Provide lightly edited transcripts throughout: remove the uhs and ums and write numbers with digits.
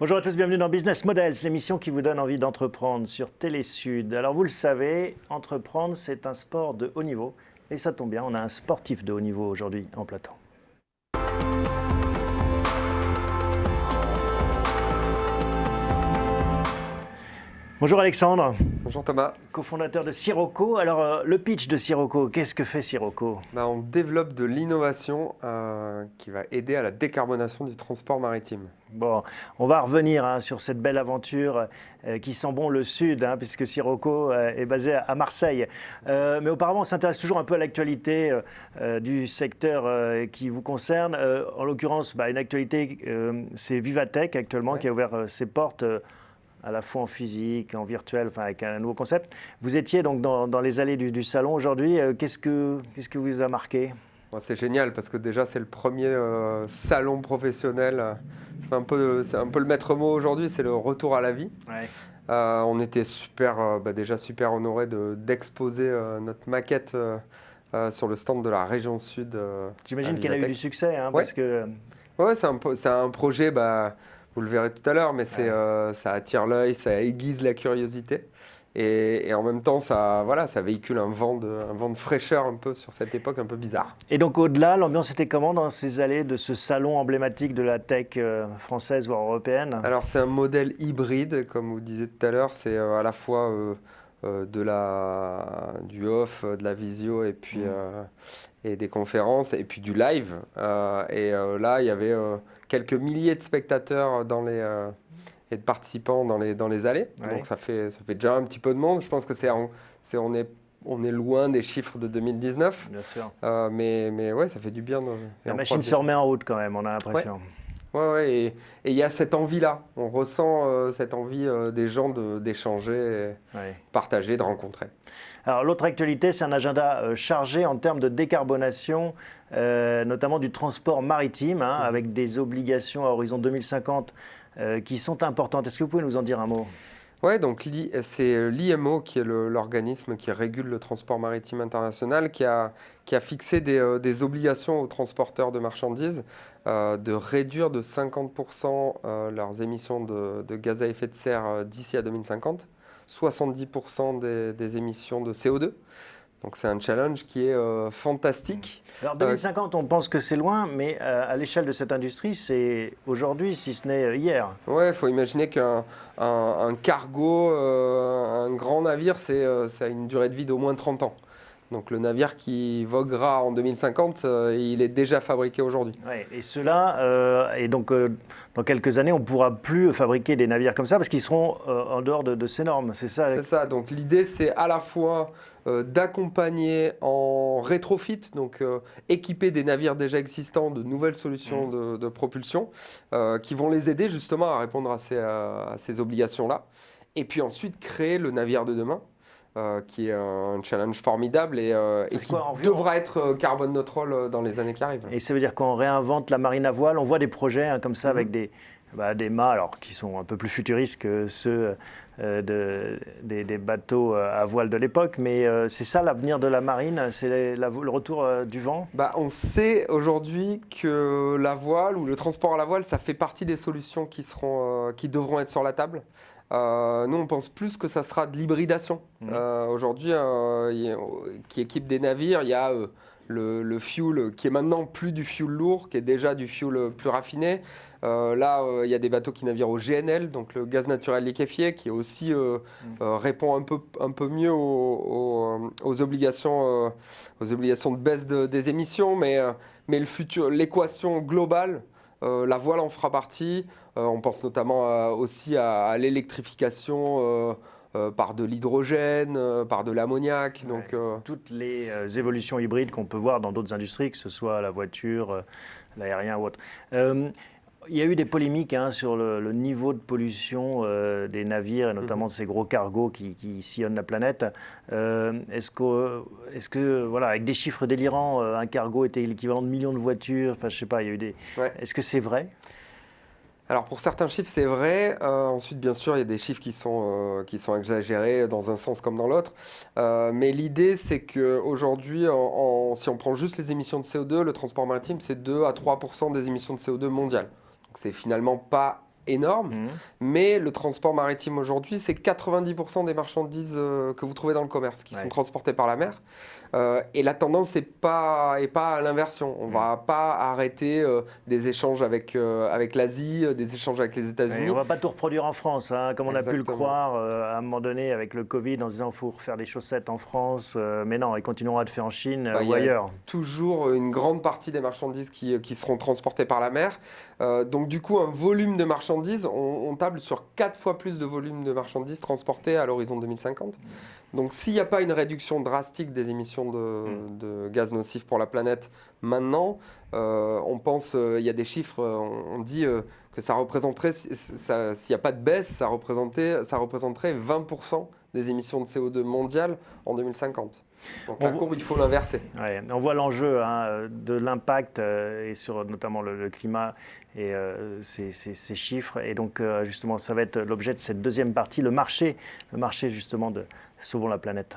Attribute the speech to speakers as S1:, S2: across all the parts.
S1: Bonjour à tous, bienvenue dans Business Models, l'émission qui vous donne envie d'entreprendre sur Télésud. Alors vous le savez, entreprendre c'est un sport de haut niveau et ça tombe bien, on a un sportif de haut niveau aujourd'hui en plateau. Bonjour Alexandre.
S2: Bonjour Thomas.
S1: Cofondateur de Sirocco. Alors le pitch de Sirocco, qu'est-ce que fait Sirocco ?
S2: On développe de l'innovation qui va aider à la décarbonation du transport maritime.
S1: Bon, on va revenir sur cette belle aventure qui sent bon le Sud, puisque Sirocco est basé à Marseille. Mais auparavant, on s'intéresse toujours un peu à l'actualité du secteur qui vous concerne. En l'occurrence, une actualité, c'est Vivatech actuellement qui a ouvert ses portes à la fois en physique, en virtuel, avec un nouveau concept. Vous étiez donc dans les allées du salon aujourd'hui. Qu'est-ce que vous a marqué ?
S2: C'est génial parce que déjà c'est le premier salon professionnel. C'est un peu le maître mot aujourd'hui, c'est le retour à la vie.
S1: Ouais.
S2: On était déjà super honorés d'exposer notre maquette sur le stand de la région Sud.
S1: J'imagine qu'elle a eu du succès, parce que...
S2: Ouais, c'est un projet... vous le verrez tout à l'heure, mais ça attire l'œil, ça aiguise la curiosité. Et en même temps, ça véhicule un vent de fraîcheur un peu sur cette époque un peu bizarre.
S1: Et donc au-delà, l'ambiance était comment dans ces allées de ce salon emblématique de la tech française voire européenne ?
S2: Alors c'est un modèle hybride, comme vous disiez tout à l'heure. C'est à la fois du off, de la visio et puis et des conférences et puis du live. Là, il y avait quelques milliers de spectateurs et de participants dans les allées. Ouais. Donc ça fait déjà un petit peu de monde. Je pense que on est loin des chiffres de 2019.
S1: Bien sûr.
S2: Mais ouais, ça fait du bien.
S1: La machine se remet en route quand même, on a l'impression.
S2: Ouais, et il y a cette envie-là. On ressent cette envie des gens d'échanger, de partager, de rencontrer.
S1: Alors l'autre actualité, c'est un agenda chargé en termes de décarbonation, notamment du transport maritime, avec des obligations à horizon 2050 qui sont importantes. Est-ce que vous pouvez nous en dire un mot ?
S2: Oui, donc c'est l'IMO qui est l'organisme qui régule le transport maritime international qui a fixé des obligations aux transporteurs de marchandises de réduire de 50% leurs émissions de gaz à effet de serre d'ici à 2050, 70% des émissions de CO2. Donc c'est un challenge qui est fantastique.
S1: Alors 2050, on pense que c'est loin, mais à l'échelle de cette industrie, c'est aujourd'hui, si ce n'est hier.
S2: Ouais, il faut imaginer qu'un cargo, un grand navire, ça a une durée de vie d'au moins 30 ans. Donc le navire qui voguera en 2050, il est déjà fabriqué aujourd'hui.
S1: Ouais, et et donc dans quelques années, on ne pourra plus fabriquer des navires comme ça parce qu'ils seront en dehors de ces normes, c'est ça ?
S2: C'est ça, donc l'idée c'est à la fois d'accompagner en rétrofit, donc équiper des navires déjà existants de nouvelles solutions de propulsion qui vont les aider justement à répondre à ces obligations-là. Et puis ensuite créer le navire de demain. Qui est un challenge formidable et qui devra être carbone neutral dans les années qui arrivent.
S1: Et ça veut dire qu'on réinvente la marine à voile, on voit des projets comme ça avec des mâts alors, qui sont un peu plus futuristes que ceux des bateaux à voile de l'époque, mais c'est ça l'avenir de la marine, c'est le retour du vent ?
S2: On sait aujourd'hui que la voile ou le transport à la voile, ça fait partie des solutions qui devront être sur la table. Nous, on pense plus que ça sera de l'hybridation. Aujourd'hui, qui équipe des navires, il y a le fuel qui est maintenant plus du fuel lourd, qui est déjà du fuel plus raffiné. Il y a des bateaux qui naviguent au GNL, donc le gaz naturel liquéfié, qui aussi répond un peu mieux aux obligations de baisse des émissions. Mais le futur, l'équation globale, la voile en fera partie. On pense notamment aussi à l'électrification par de l'hydrogène, par de l'ammoniac. Donc,
S1: toutes les évolutions hybrides qu'on peut voir dans d'autres industries, que ce soit la voiture, l'aérien ou autre. Il y a eu des polémiques sur le niveau de pollution des navires, et notamment de ces gros cargos qui sillonnent la planète. Est-ce que avec des chiffres délirants, un cargo était l'équivalent de millions de voitures ? Enfin, je sais pas, il y a eu des...
S2: Ouais.
S1: Est-ce que c'est vrai ?
S2: Alors pour certains chiffres, c'est vrai. Ensuite, bien sûr, il y a des chiffres qui sont exagérés dans un sens comme dans l'autre. Mais l'idée, c'est qu'aujourd'hui, si on prend juste les émissions de CO2, le transport maritime, c'est 2 à 3% des émissions de CO2 mondiales. Donc c'est finalement pas énorme, mais le transport maritime aujourd'hui, c'est 90% des marchandises que vous trouvez dans le commerce qui sont transportées par la mer. Et la tendance n'est pas à l'inversion. On ne va pas arrêter des échanges avec l'Asie, des échanges avec les États-Unis.
S1: On ne va pas tout reproduire en France, hein, comme on a pu le croire à un moment donné avec le Covid, en se disant qu'il faut refaire des chaussettes en France. Mais non, ils continueront à le faire en Chine ou ailleurs.
S2: Toujours une grande partie des marchandises qui seront transportées par la mer. Donc du coup, un volume de marchandises, on table sur 4 fois plus de volume de marchandises transportées à l'horizon 2050. Donc s'il n'y a pas une réduction drastique des émissions de gaz nocifs pour la planète maintenant, on pense, il y a des chiffres, on dit que ça représenterait, s'il n'y a pas de baisse, ça représenterait 20% des émissions de CO2 mondiales en 2050. Donc la courbe, il faut l'inverser.
S1: Ouais, on voit l'enjeu de l'impact et sur notamment le climat et ces chiffres. Et donc justement, ça va être l'objet de cette deuxième partie, le marché justement de Sauvons la planète.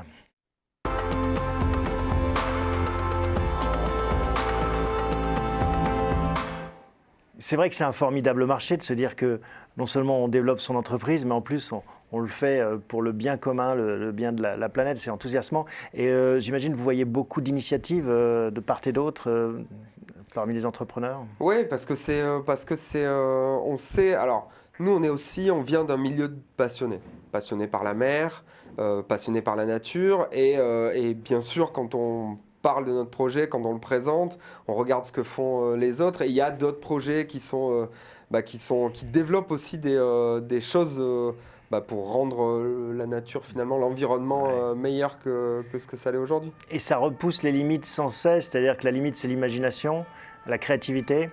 S1: C'est vrai que c'est un formidable marché de se dire que non seulement on développe son entreprise, mais en plus on le fait pour le bien commun, le bien de la planète. C'est enthousiasmant. Et j'imagine que vous voyez beaucoup d'initiatives de part et d'autre parmi les entrepreneurs.
S2: Oui, parce que on sait. Alors nous, on vient d'un milieu de passionnés par la mer, passionnés par la nature, et bien sûr quand on parle de notre projet, quand on le présente, on regarde ce que font les autres. Et il y a d'autres projets qui développent aussi des choses pour rendre la nature, finalement, l'environnement meilleur que ce que ça l'est aujourd'hui.
S1: Et ça repousse les limites sans cesse, c'est-à-dire que la limite, c'est l'imagination, la créativité.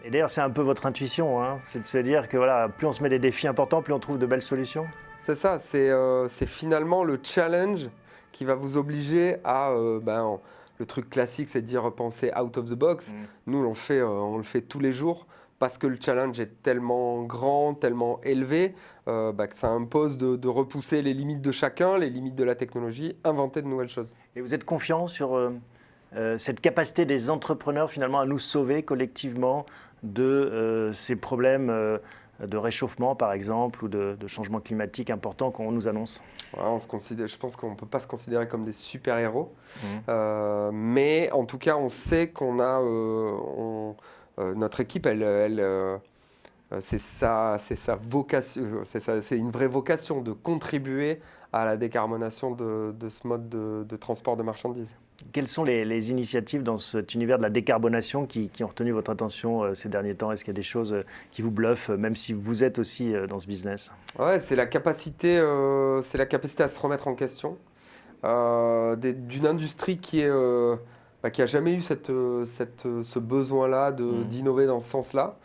S1: Et d'ailleurs, c'est un peu votre intuition, hein, c'est de se dire que voilà, plus on se met des défis importants, plus on trouve de belles solutions.
S2: C'est ça, c'est finalement le challenge qui va vous obliger à... le truc classique, c'est de dire penser out of the box. Nous, on le fait tous les jours parce que le challenge est tellement grand, tellement élevé, que ça impose de repousser les limites de chacun, les limites de la technologie, inventer de nouvelles choses.
S1: Et vous êtes confiant sur cette capacité des entrepreneurs finalement à nous sauver collectivement de ces problèmes de réchauffement par exemple ou de changement climatique important qu'on nous annonce?
S2: Je pense qu'on ne peut pas se considérer comme des super-héros, mais en tout cas on sait qu'on a notre équipe, c'est sa vocation, c'est une vraie vocation de contribuer à la décarbonation de ce mode de transport de marchandises.
S1: Quelles sont les initiatives dans cet univers de la décarbonation qui ont retenu votre attention ces derniers temps? Est-ce qu'il y a des choses qui vous bluffent, même si vous êtes aussi dans ce business?
S2: Ouais, c'est la capacité à se remettre en question d'une industrie qui a jamais eu ce besoin-là d'innover dans ce sens-là.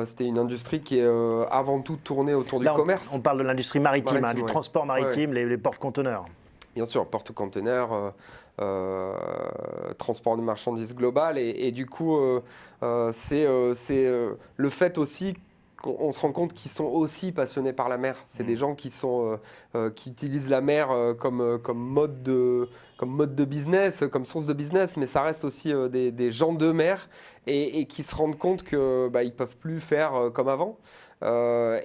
S2: C'était une industrie qui est avant tout tournée autour du commerce.
S1: On parle de l'industrie maritime, du transport maritime, les porte-conteneurs.
S2: Bien sûr, porte-conteneurs, transport de marchandises global. Et du coup, c'est le fait aussi qu'on se rend compte qu'ils sont aussi passionnés par la mer. C'est des gens qui utilisent la mer comme mode de business, comme source de business, mais ça reste aussi des gens de mer et qui se rendent compte qu'ils ne peuvent plus faire comme avant.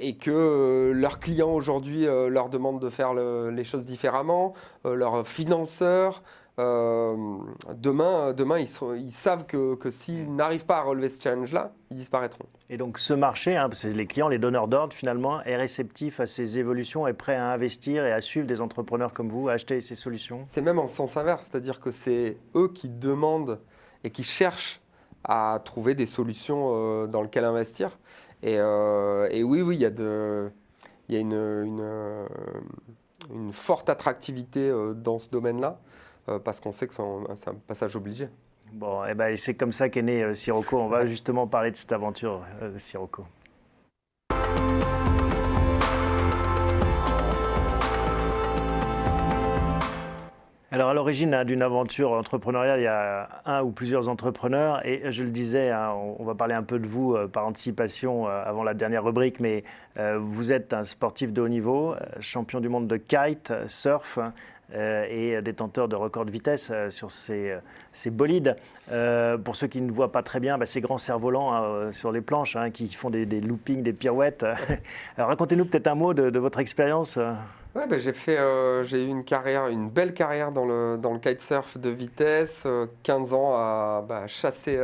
S2: Et que leurs clients aujourd'hui leur demandent de faire les choses différemment, leurs financeurs. Demain ils savent que s'ils n'arrivent pas à relever ce challenge-là, ils disparaîtront.
S1: Et donc ce marché, c'est les clients, les donneurs d'ordre finalement, est réceptif à ces évolutions, est prêt à investir et à suivre des entrepreneurs comme vous, à acheter ces solutions? C'est
S2: même en sens inverse, c'est-à-dire que c'est eux qui demandent et qui cherchent à trouver des solutions dans lesquelles investir. Et oui, il y a une forte attractivité dans ce domaine-là, parce qu'on sait que c'est un passage obligé.
S1: Bon, et c'est comme ça qu'est né Sirocco. On va justement parler de cette aventure de Sirocco. Alors à l'origine d'une aventure entrepreneuriale, il y a un ou plusieurs entrepreneurs et je le disais, on va parler un peu de vous par anticipation avant la dernière rubrique, mais vous êtes un sportif de haut niveau, champion du monde de kite, surf, et détenteur de records de vitesse sur ces bolides. Pour ceux qui ne voient pas très bien, ces grands cerfs-volants sur les planches qui font des loopings, des pirouettes. Alors, racontez-nous peut-être un mot de votre expérience.
S2: Ouais, j'ai eu une belle carrière dans le kitesurf de vitesse, 15 ans à chasser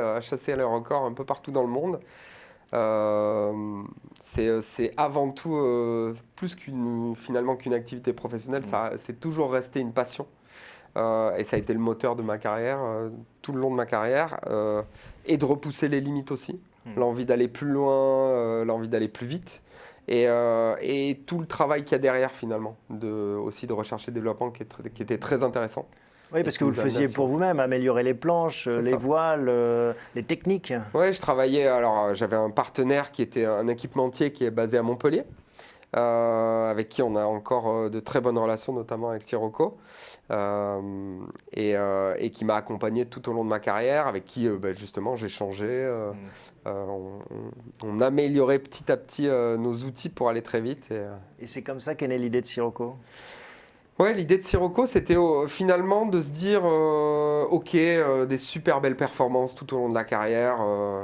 S2: les records un peu partout dans le monde. C'est avant tout plus finalement qu'une activité professionnelle, c'est toujours resté une passion. Et ça a été le moteur de ma carrière, tout le long de ma carrière, et de repousser les limites aussi. L'envie d'aller plus loin, l'envie d'aller plus vite. Et tout le travail qu'il y a derrière finalement, aussi de recherche et développement qui était très intéressant.
S1: Oui, parce que vous le faisiez pour vous-même, améliorer les planches, les voiles, les techniques.
S2: Oui, je travaillais, alors j'avais un partenaire qui était un équipementier qui est basé à Montpellier, avec qui on a encore de très bonnes relations, notamment avec Sirocco, et qui m'a accompagné tout au long de ma carrière, avec qui justement j'ai changé. On améliorait petit à petit nos outils pour aller très vite.
S1: Et c'est comme ça qu'est née l'idée de Sirocco.
S2: Ouais, l'idée de Sirocco, c'était finalement de se dire, des super belles performances tout au long de la carrière.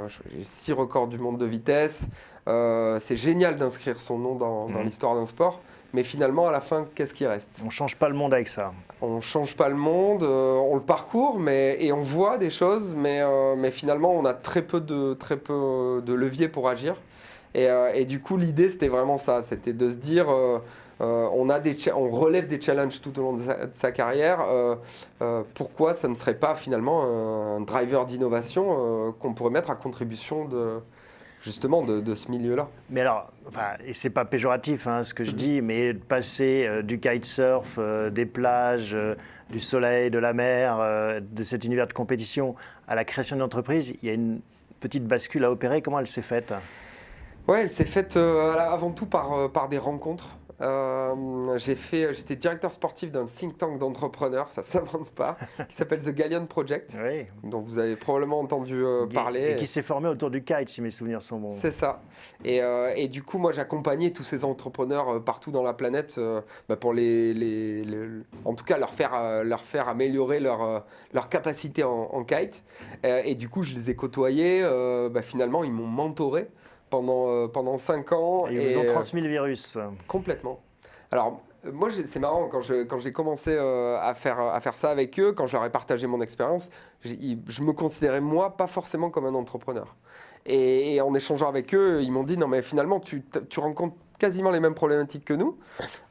S2: J'ai 6 records du monde de vitesse. C'est génial d'inscrire son nom dans l'histoire d'un sport. Mais finalement, à la fin, qu'est-ce qui reste?
S1: On ne change pas le monde avec ça.
S2: On ne change pas le monde, on le parcourt et on voit des choses, mais finalement, on a très peu de leviers pour agir. Et du coup, l'idée, c'était vraiment ça. C'était de se dire, on relève des challenges tout au long de sa carrière. Pourquoi ça ne serait pas finalement un driver d'innovation qu'on pourrait mettre à contribution justement de ce milieu-là.
S1: Mais alors, et c'est pas péjoratif ce que je dis, mais passer du kitesurf, des plages, du soleil, de la mer, de cet univers de compétition à la création d'une entreprise, il y a une petite bascule à opérer. Comment elle s'est faite?
S2: Ouais, elle s'est faite avant tout par des rencontres. J'étais directeur sportif d'un think tank d'entrepreneurs, ça ne s'invente pas, qui s'appelle The Galleon Project,
S1: oui,
S2: dont vous avez probablement entendu parler.
S1: Et qui s'est formé autour du kite, si mes souvenirs sont bons.
S2: C'est ça. Et du coup, moi, j'accompagnais tous ces entrepreneurs partout dans la planète pour en tout cas leur faire améliorer leur capacité en kite. Et du coup, je les ai côtoyés. Finalement, ils m'ont mentoré pendant 5 ans.
S1: Et ils vous ont transmis le virus.
S2: Complètement. Alors, moi, c'est marrant, quand j'ai commencé à faire ça avec eux, quand je leur ai partagé mon expérience, je me considérais, moi, pas forcément comme un entrepreneur. Et en échangeant avec eux, ils m'ont dit, non, mais finalement, tu rencontres quasiment les mêmes problématiques que nous,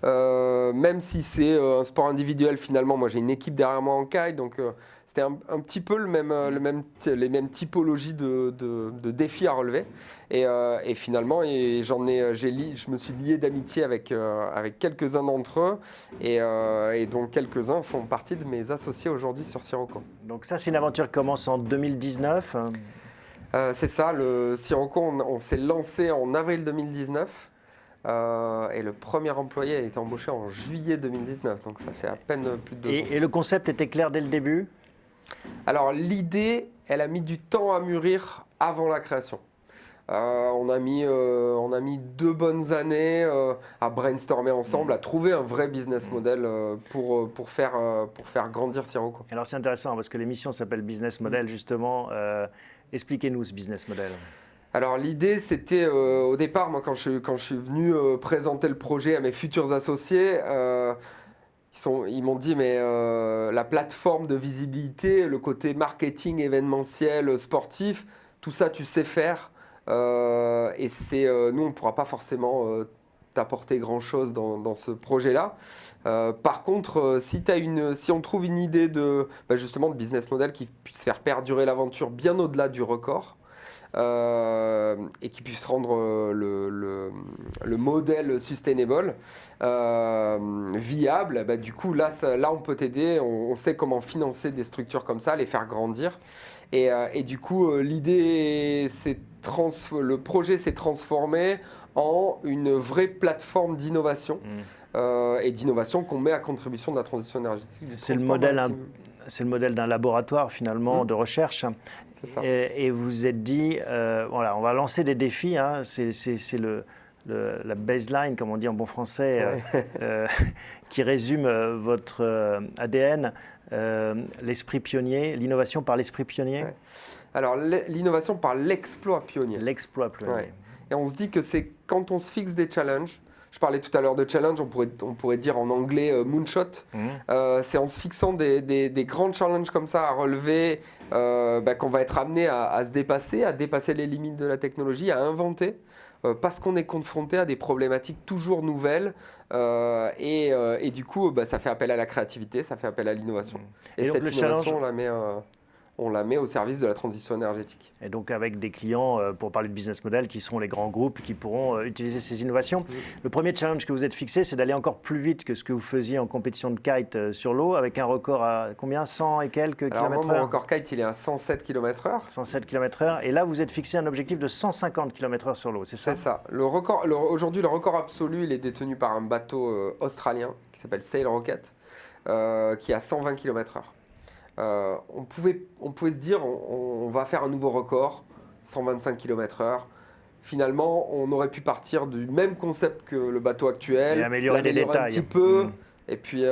S2: même si c'est un sport individuel, finalement. Moi, j'ai une équipe derrière moi en kite, donc c'était un petit peu les mêmes typologies de défis à relever. Et finalement, je me suis lié d'amitié avec quelques-uns d'entre eux, et donc quelques-uns font partie de mes associés aujourd'hui sur Sirocco.
S1: Donc ça, c'est une aventure qui commence en 2019.
S2: C'est ça, le Sirocco, on s'est lancé en avril 2019. Et le premier employé a été embauché en juillet 2019, donc ça fait à peine plus de 2 ans.
S1: Et le concept était clair dès le début?
S2: Alors l'idée, elle a mis du temps à mûrir avant la création. On a mis 2 bonnes années à brainstormer ensemble, à trouver un vrai business model pour faire grandir Sirocco.
S1: Alors c'est intéressant parce que l'émission s'appelle Business Model justement. Expliquez-nous ce business model.
S2: Alors l'idée, c'était au départ, moi quand je suis venu présenter le projet à mes futurs associés, ils m'ont dit mais la plateforme de visibilité, le côté marketing événementiel, sportif, tout ça tu sais faire, et nous on ne pourra pas forcément t'apporter grand chose dans ce projet-là. Par contre, si on trouve une idée justement de business model qui puisse faire perdurer l'aventure bien au-delà du record, et qui puisse rendre le modèle sustainable viable, du coup là on peut t'aider, on sait comment financer des structures comme ça, les faire grandir, et du coup l'idée le projet s'est transformé en une vraie plateforme d'innovation et d'innovation qu'on met à contribution de la transition énergétique.
S1: C'est le modèle d'un laboratoire finalement de recherche. Et vous vous êtes dit, voilà, on va lancer des défis. C'est la baseline, comme on dit en bon français, qui résume votre ADN, l'esprit pionnier, l'innovation par l'esprit pionnier.
S2: Ouais. Alors, l'innovation par l'exploit pionnier.
S1: L'exploit pionnier.
S2: Ouais. Et on se dit que c'est quand on se fixe des challenges. Je parlais tout à l'heure de challenge, on pourrait dire en anglais moonshot. C'est en se fixant des grands challenges comme ça à relever qu'on va être amené à se dépasser, à dépasser les limites de la technologie, à inventer. Parce qu'on est confronté à des problématiques toujours nouvelles et du coup ça fait appel à la créativité, ça fait appel à l'innovation. Et
S1: donc,
S2: cette innovation on la met au service de la transition énergétique.
S1: Et donc avec des clients, pour parler de business model, qui seront les grands groupes qui pourront utiliser ces innovations. Le premier challenge que vous êtes fixé, c'est d'aller encore plus vite que ce que vous faisiez en compétition de kite sur l'eau, avec un record à combien, 100 et quelques kilomètres
S2: Mon
S1: heure?
S2: record kite, il est à 107 km/h.
S1: 107 km/h. Et là, vous êtes fixé un objectif de 150 km/h sur l'eau, c'est ça?
S2: C'est ça. Aujourd'hui, le record absolu, il est détenu par un bateau australien qui s'appelle Sail Rocket, qui est à 120 km/h. On pouvait se dire, on va faire un nouveau record, 125 km/h. Finalement, on aurait pu partir du même concept que le bateau actuel,
S1: et améliorer les détails
S2: un petit peu, et puis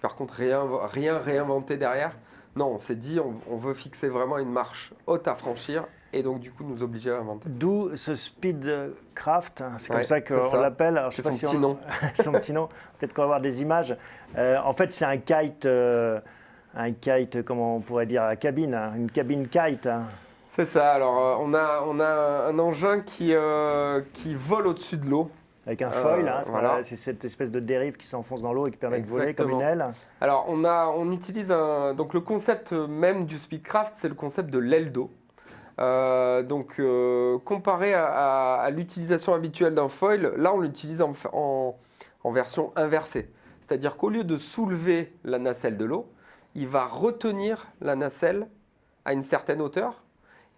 S2: par contre, rien réinventer derrière. Non, on s'est dit, on veut fixer vraiment une marche haute à franchir, et donc du coup, nous obliger à inventer.
S1: D'où ce Speedcraft, c'est comme ça qu'on l'appelle.
S2: C'est son petit nom.
S1: Son petit nom. Peut-être qu'on va avoir des images. En fait, c'est un kite. Un kite, comment on pourrait dire, à cabine, une cabine kite.
S2: C'est ça, alors on a un engin qui vole au-dessus de l'eau.
S1: Avec un foil,
S2: voilà.
S1: C'est cette espèce de dérive qui s'enfonce dans l'eau et qui permet
S2: Exactement.
S1: de voler comme une aile.
S2: Alors on utilise donc le concept même du Speedcraft, c'est le concept de l'aile d'eau. Comparé à l'utilisation habituelle d'un foil, là on l'utilise en version inversée. C'est-à-dire qu'au lieu de soulever la nacelle de l'eau, il va retenir la nacelle à une certaine hauteur.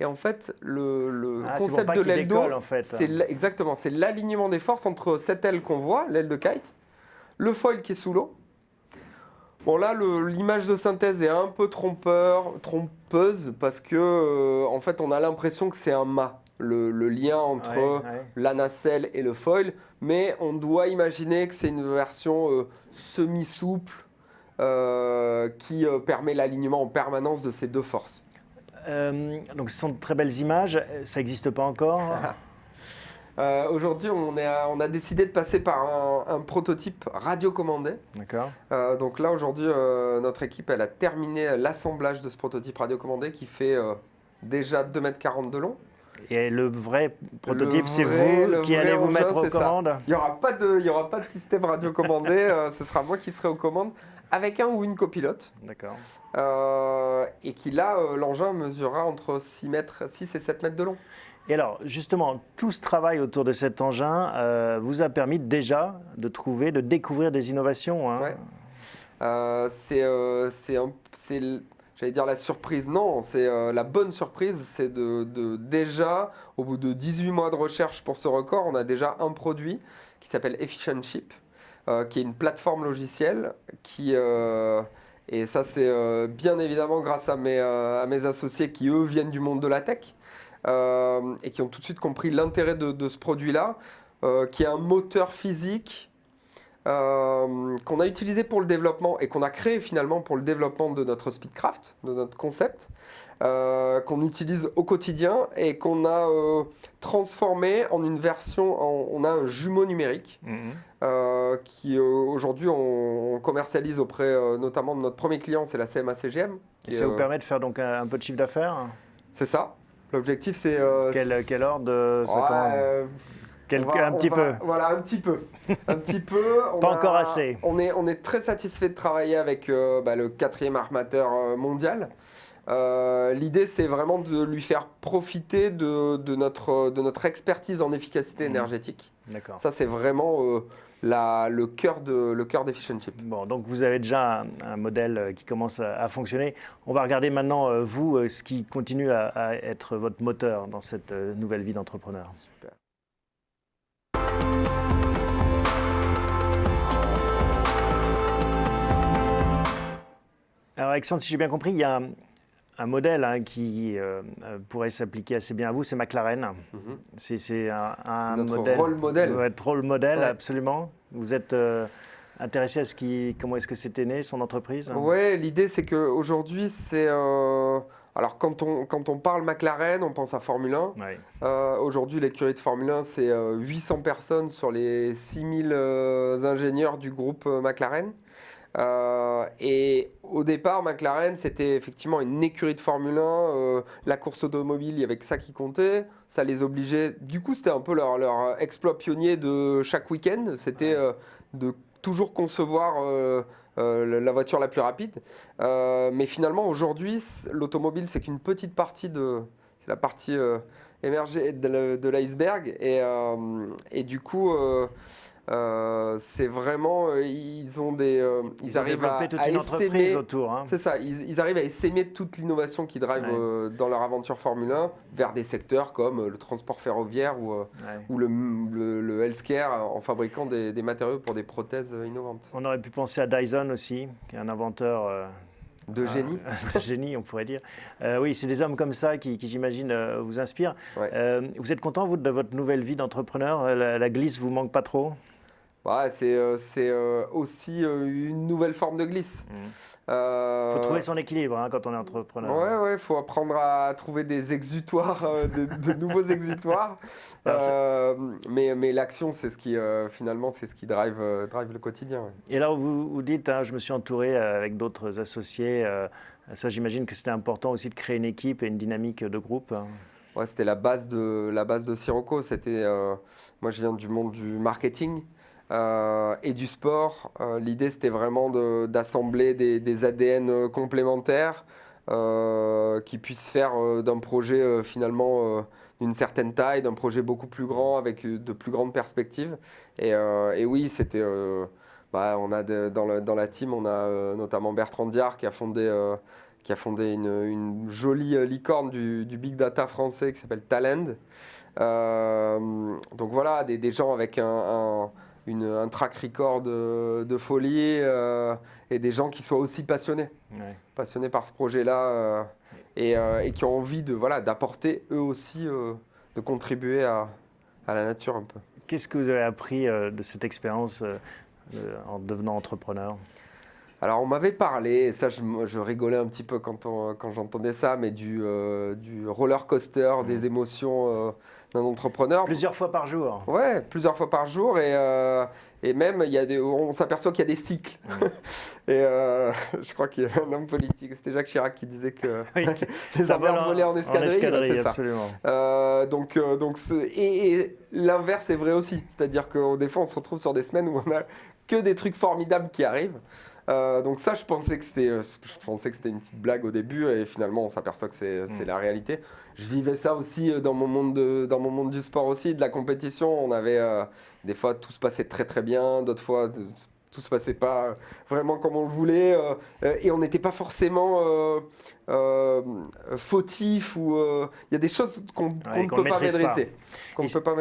S2: Et en fait, le concept de l'aile d'eau, exactement, c'est l'alignement des forces entre cette aile qu'on voit, l'aile de kite, le foil qui est sous l'eau. Bon là, l'image de synthèse est un peu trompeuse parce que en fait, on a l'impression que c'est un mât, le lien entre la nacelle et le foil, mais on doit imaginer que c'est une version semi-souple. Qui permet l'alignement en permanence de ces deux forces.
S1: Donc ce sont de très belles images, ça n'existe pas encore.
S2: Aujourd'hui, on a décidé de passer par un prototype radiocommandé.
S1: D'accord.
S2: Donc là, aujourd'hui, notre équipe elle a terminé l'assemblage de ce prototype radiocommandé qui fait déjà 2,40 m de long.
S1: Et le vrai prototype, c'est vous qui allez vous mettre aux commandes?
S2: Il n'y aura pas de système radiocommandé, ce sera moi qui serai aux commandes, avec un ou une copilote.
S1: D'accord.
S2: Et qui là, l'engin mesurera entre 6 et 7 mètres de long.
S1: Et alors, justement, tout ce travail autour de cet engin vous a permis déjà de découvrir des innovations.
S2: Ouais. J'allais dire la surprise, non, c'est la bonne surprise, c'est déjà, au bout de 18 mois de recherche pour ce record, on a déjà un produit qui s'appelle Efficient Ship, qui est une plateforme logicielle et ça c'est bien évidemment grâce à mes associés qui eux viennent du monde de la tech et qui ont tout de suite compris l'intérêt de ce produit-là, qui est un moteur physique qu'on a utilisé pour le développement et qu'on a créé finalement pour le développement de notre Speedcraft, de notre concept, qu'on utilise au quotidien et qu'on a transformé en une version, on a un jumeau numérique qui aujourd'hui on commercialise auprès notamment de notre premier client, c'est la CMA-CGM.
S1: Et ça vous permet de faire donc un peu de chiffre d'affaires?
S2: C'est ça. L'objectif c'est...
S1: Quel ordre de un petit peu.
S2: Voilà, un petit peu. Un petit peu.
S1: Pas encore assez.
S2: On est très satisfait de travailler avec le 4e armateur mondial. L'idée, c'est vraiment de lui faire profiter de notre expertise en efficacité énergétique.
S1: D'accord.
S2: Ça, c'est vraiment le cœur d'Efficient Ship.
S1: Bon, donc vous avez déjà un modèle qui commence à fonctionner. On va regarder maintenant, vous, ce qui continue à être votre moteur dans cette nouvelle vie d'entrepreneur.
S2: Super.
S1: Alors Alexandre, si j'ai bien compris, il y a un modèle qui pourrait s'appliquer assez bien à vous, c'est McLaren. C'est un
S2: notre
S1: modèle,
S2: rôle modèle.
S1: Votre rôle modèle,
S2: Ouais.
S1: absolument. Vous êtes intéressé à comment est-ce que c'était né, son entreprise?
S2: Ouais, l'idée c'est qu'aujourd'hui, c'est... alors quand on parle McLaren, on pense à Formule 1.
S1: Ouais.
S2: Aujourd'hui, l'écurie de Formule 1, c'est 800 personnes sur les 6000 ingénieurs du groupe McLaren. Et au départ, McLaren, c'était effectivement une écurie de Formule 1. La course automobile, il y avait que ça qui comptait. Ça les obligeait. Du coup, c'était un peu leur exploit pionnier de chaque week-end. C'était de toujours concevoir la voiture la plus rapide. Mais finalement, aujourd'hui, l'automobile, c'est qu'une petite partie c'est la partie émergée de l'iceberg. Et du coup, c'est vraiment, ils ont
S1: Ils ont
S2: arrivent
S1: développé toute
S2: à
S1: une
S2: essaimer.
S1: entreprise autour. Hein.
S2: C'est ça, ils arrivent à essaimer toute l'innovation qui drive dans leur aventure Formule 1 vers des secteurs comme le transport ferroviaire ou le healthcare en fabriquant des matériaux pour des prothèses innovantes.
S1: On aurait pu penser à Dyson aussi, qui est un inventeur
S2: de génie.
S1: De génie, on pourrait dire. Oui, c'est des hommes comme ça qui j'imagine, vous inspirent.
S2: Ouais.
S1: Vous êtes content, vous, de votre nouvelle vie d'entrepreneur? La glisse vous manque pas trop?
S2: Ouais, c'est aussi une nouvelle forme de glisse.
S1: Il faut trouver son équilibre quand on est entrepreneur.
S2: Ouais, faut apprendre à trouver des exutoires, de nouveaux exutoires. Mais l'action, c'est ce qui finalement, c'est ce qui drive le quotidien. Ouais.
S1: Et là, vous dites, je me suis entouré avec d'autres associés. Ça, j'imagine que c'était important aussi de créer une équipe et une dynamique de groupe.
S2: Ouais, c'était la base de Sirocco. Moi, je viens du monde du marketing. Et du sport. L'idée, c'était vraiment d'assembler des ADN complémentaires qui puissent faire d'un projet finalement d'une certaine taille, d'un projet beaucoup plus grand avec de plus grandes perspectives. Et oui, c'était... on a dans la team, on a notamment Bertrand Diard qui a fondé une jolie licorne du big data français qui s'appelle Talend. Donc voilà, des gens avec un track record de folie et des gens qui soient aussi passionnés par ce projet-là et qui ont envie d'apporter eux aussi, de contribuer à la nature un peu.
S1: Qu'est-ce que vous avez appris de cette expérience en devenant entrepreneur?
S2: Alors on m'avait parlé, et ça je rigolais un petit peu quand j'entendais ça, mais du roller coaster, des émotions d'un entrepreneur.
S1: Plusieurs fois par jour.
S2: Ouais, plusieurs fois par jour et même on s'aperçoit qu'il y a des cycles. Et je crois qu'il y a un homme politique, c'était Jacques Chirac qui disait que les avions volaient en escadrille, c'est
S1: absolument.
S2: ça. Et l'inverse est vrai aussi, c'est-à-dire que des fois on se retrouve sur des semaines où on a que des trucs formidables qui arrivent. Donc ça, je pensais que c'était une petite blague au début et finalement on s'aperçoit que c'est la réalité. Je vivais ça aussi dans mon monde du sport aussi, de la compétition. On avait des fois tout se passait très très bien, d'autres fois tout se passait pas vraiment comme on le voulait et on n'était pas forcément fautif ou il y a des choses qu'on ne peut pas maîtriser.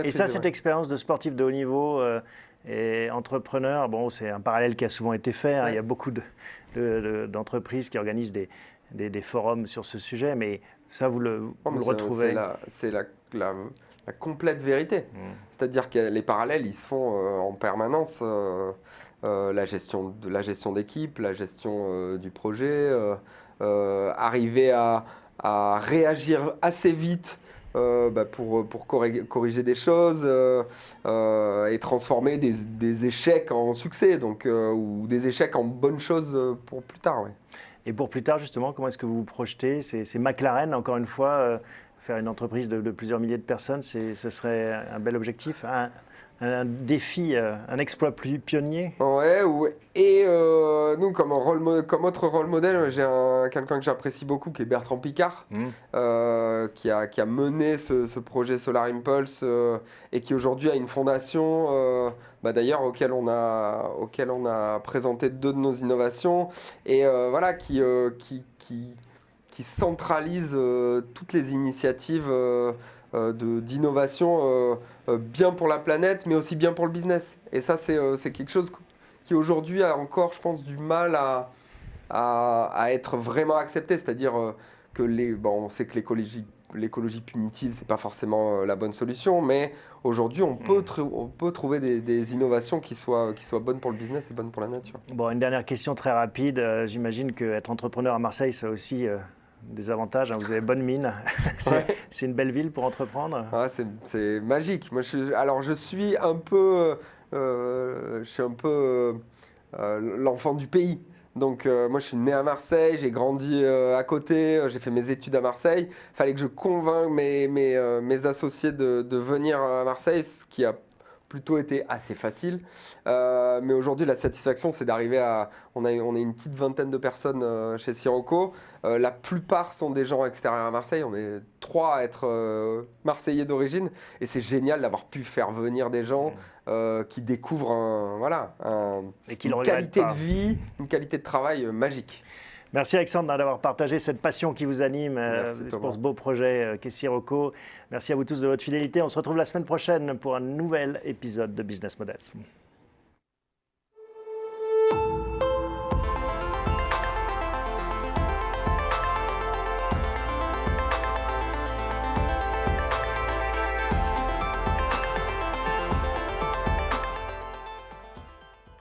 S1: Et ça, cette expérience de sportif de haut niveau. Et entrepreneur, c'est un parallèle qui a souvent été fait. Il y a beaucoup d'entreprises qui organisent des forums sur ce sujet, mais ça, vous le retrouvez.
S2: C'est la complète vérité. C'est-à-dire que les parallèles, ils se font en permanence. La gestion d'équipe, la gestion du projet, arriver à réagir assez vite pour corriger des choses et transformer des échecs en succès ou des échecs en bonnes choses pour plus tard. Ouais.
S1: Et pour plus tard, justement, comment est-ce que vous vous projetez? C'est McLaren, encore une fois, faire une entreprise de plusieurs milliers de personnes, ce serait un bel objectif, un défi, un exploit plus pionnier.
S2: Ouais. Et nous, comme autre rôle modèle, j'ai quelqu'un que j'apprécie beaucoup, qui est Bertrand Piccard, qui a mené ce projet Solar Impulse et qui aujourd'hui a une fondation, d'ailleurs auquel on a présenté 2 de nos innovations et qui centralise toutes les initiatives d'innovation bien pour la planète, mais aussi bien pour le business. Et ça, c'est quelque chose qui aujourd'hui a encore, je pense, du mal à être vraiment accepté. C'est-à-dire on sait que l'écologie punitive, c'est pas forcément la bonne solution, mais aujourd'hui, on peut trouver des innovations qui soient bonnes pour le business et bonnes pour la nature.
S1: Bon, une dernière question très rapide. J'imagine qu'être entrepreneur à Marseille, ça a aussi des avantages. Vous avez bonne mine. C'est une belle ville pour entreprendre.
S2: Ouais, c'est magique. Moi, je suis un peu, l'enfant du pays. Donc moi je suis né à Marseille, j'ai grandi à côté, j'ai fait mes études à Marseille. Il fallait que je convainque mes associés de venir à Marseille, ce qui a plutôt été assez facile. Mais aujourd'hui la satisfaction c'est d'arriver à... On est une petite vingtaine de personnes chez Sirocco. La plupart sont des gens extérieurs à Marseille. On est 3 à être Marseillais d'origine. Et c'est génial d'avoir pu faire venir des gens qui découvrent une qualité de vie, une qualité de travail magique.
S1: Merci Alexandre d'avoir partagé cette passion qui vous anime pour ce beau projet qu'est Sirocco. Merci à vous tous de votre fidélité. On se retrouve la semaine prochaine pour un nouvel épisode de Business Models.